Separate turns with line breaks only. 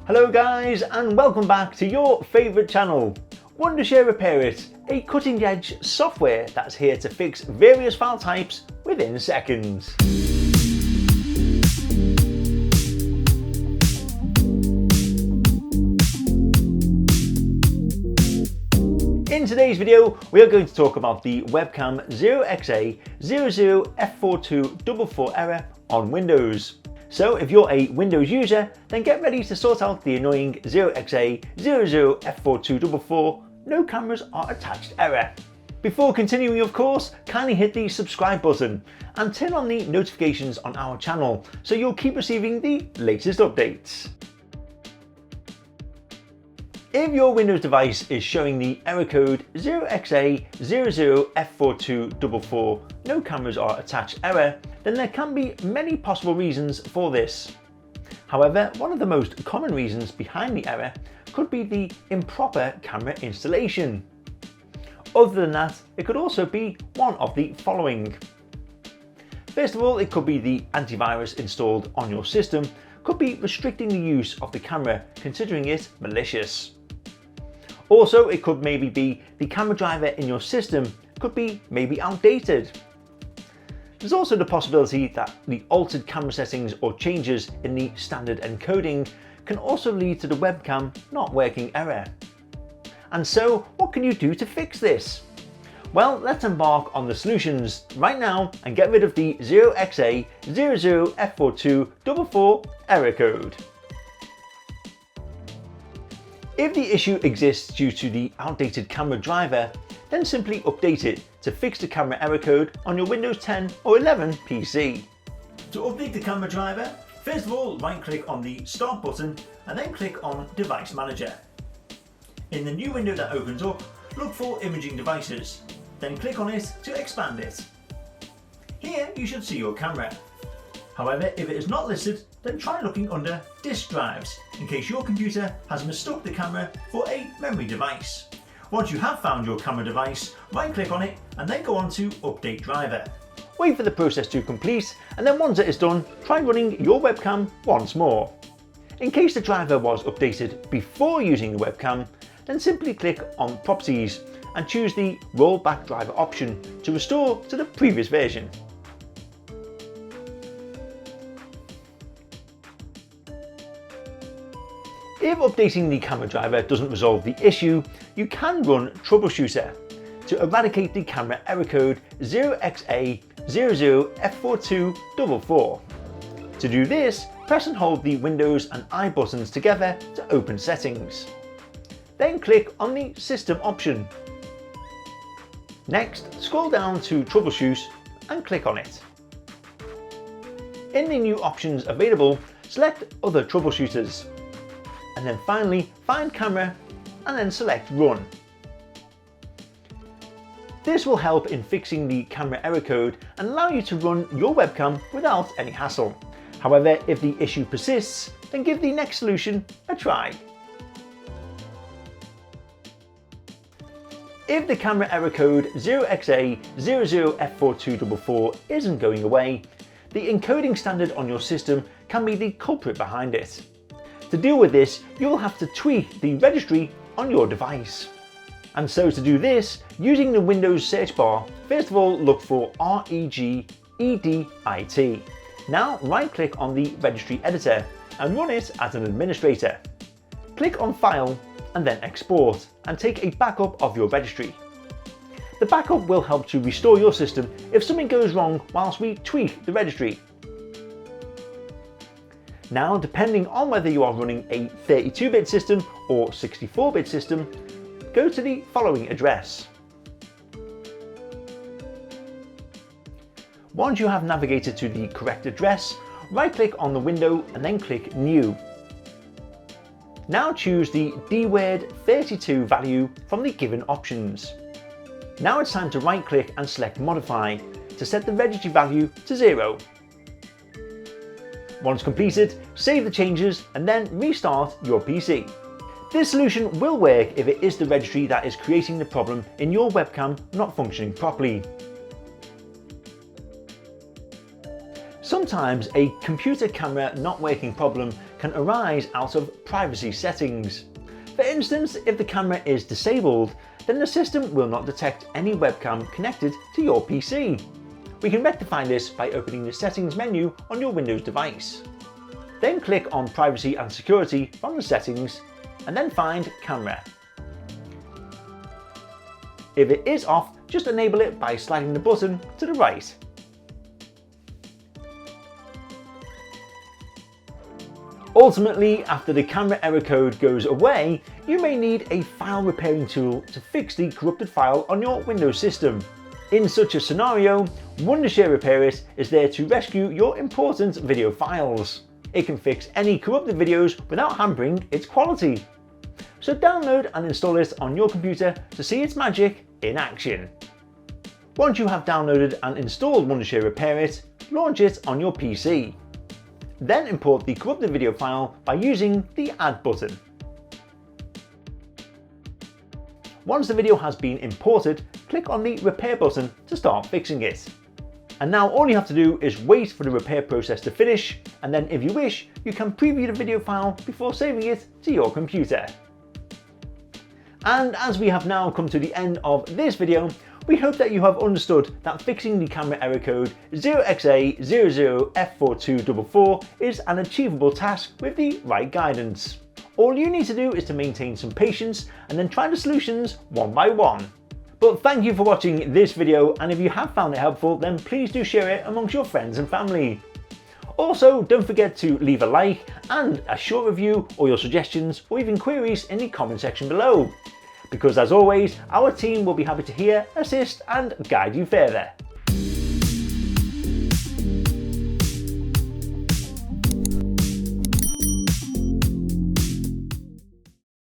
Hello guys, and welcome back to your favourite channel, Wondershare Repairit, a cutting edge software that's here to fix various file types within seconds. In today's video, we are going to talk about the webcam 0xA00F4244 error on Windows. So if you're a Windows user, then get ready to sort out the annoying 0xA00F4244 no cameras are attached error. Before continuing, of course, kindly hit the subscribe button and turn on the notifications on our channel so you'll keep receiving the latest updates. If your Windows device is showing the error code 0xA00F4244 no cameras are attached error, then there can be many possible reasons for this. However, one of the most common reasons behind the error could be the improper camera installation. Other than that, it could also be one of the following. First of all, it could be the antivirus installed on your system could be restricting the use of the camera, considering it malicious. Also, it could maybe be the camera driver in your system could be maybe outdated. There's also the possibility that the altered camera settings or changes in the standard encoding can also lead to the webcam not working error. And so, what can you do to fix this? Well, let's embark on the solutions right now and get rid of the 0xA00F4244 error code. If the issue exists due to the outdated camera driver, then simply update it to fix the camera error code on your Windows 10 or 11 PC. To update the camera driver, first of all, right-click on the Start button and then click on Device Manager. In the new window that opens up, look for Imaging Devices, then click on it to expand it. Here you should see your camera. However, if it is not listed, then try looking under Disk Drives, in case your computer has mistook the camera for a memory device. Once you have found your camera device, right-click on it and then go on to Update Driver. Wait for the process to complete, and then once it is done, try running your webcam once more. In case the driver was updated before using the webcam, then simply click on Properties and choose the Rollback Driver option to restore to the previous version. If updating the camera driver doesn't resolve the issue, you can run troubleshooter to eradicate the camera error code 0xA00F4244. To do this, press and hold the Windows and I buttons together to open settings. Then click on the System option. Next, scroll down to Troubleshoot and click on it. In the new options available, select Other Troubleshooters. And then finally, find Camera and then select Run. This will help in fixing the camera error code and allow you to run your webcam without any hassle. However, if the issue persists, then give the next solution a try. If the camera error code 0xA00F4244 isn't going away, the encoding standard on your system can be the culprit behind it. To deal with this, you'll have to tweak the registry on your device. And so to do this, using the Windows search bar, first of all look for regedit. Now right-click on the registry editor and run it as an administrator. Click on File and then Export and take a backup of your registry. The backup will help to restore your system if something goes wrong whilst we tweak the registry. Now, depending on whether you are running a 32-bit system or 64-bit system, go to the following address. Once you have navigated to the correct address, right-click on the window and then click New. Now choose the dword 32 value from the given options. Now it's time to right-click and select Modify to set the registry value to 0. Once completed, save the changes and then restart your PC. This solution will work if it is the registry that is creating the problem in your webcam not functioning properly. Some Sometimes a computer camera not working problem can arise out of privacy settings. For instance, if the camera is disabled, then the system will not detect any webcam connected to your PC. We can rectify this by opening the settings menu on your Windows device. Then click on Privacy and Security from the settings and then find Camera. If it is off, just enable it by sliding the button to the right. Ultimately, after the camera error code goes away, you may need a file repairing tool to fix the corrupted file on your Windows system. In such a scenario, Wondershare Repairit is there to rescue your important video files. It can fix any corrupted videos without hampering its quality. So download and install it on your computer to see its magic in action. Once you have downloaded and installed Wondershare Repairit, launch it on your PC. Then import the corrupted video file by using the Add button. Once the video has been imported, click on the Repair button to start fixing it. And now all you have to do is wait for the repair process to finish, and then if you wish, you can preview the video file before saving it to your computer. And as we have now come to the end of this video, we hope that you have understood that fixing the camera error code 0xA00F4244 is an achievable task with the right guidance. All you need to do is to maintain some patience and then try the solutions one by one. But thank you for watching this video, and if you have found it helpful, then please do share it amongst your friends and family. Also, don't forget to leave a like and a short review or your suggestions or even queries in the comment section below. Because as always, our team will be happy to hear, assist and guide you further.